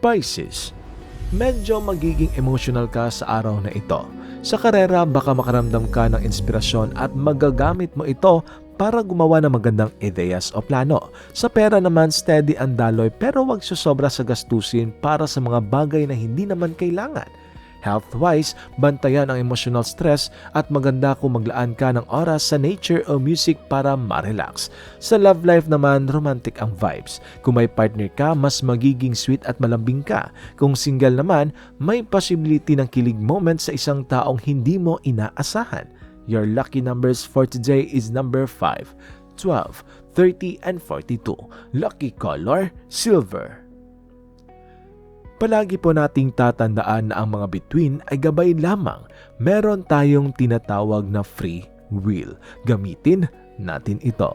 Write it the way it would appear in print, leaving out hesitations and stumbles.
Pisces, medyo magiging emotional ka sa araw na ito. Sa karera, baka makaramdam ka ng inspirasyon at magagamit mo ito para gumawa ng magandang ideyas o plano. Sa pera naman, steady ang daloy pero wag susobra sa gastusin para sa mga bagay na hindi naman kailangan. Health-wise, bantayan ang emotional stress at maganda kung maglaan ka ng oras sa nature o music para ma-relax. Sa love life naman, romantic ang vibes. Kung may partner ka, mas magiging sweet at malambing ka. Kung single naman, may possibility ng kilig moment sa isang taong hindi mo inaasahan. Your lucky numbers for today is number 5, 12, 30, and 42. Lucky color, silver. Palagi po nating tatandaan na ang mga bituin ay gabay lamang. Meron tayong tinatawag na free will. Gamitin natin ito.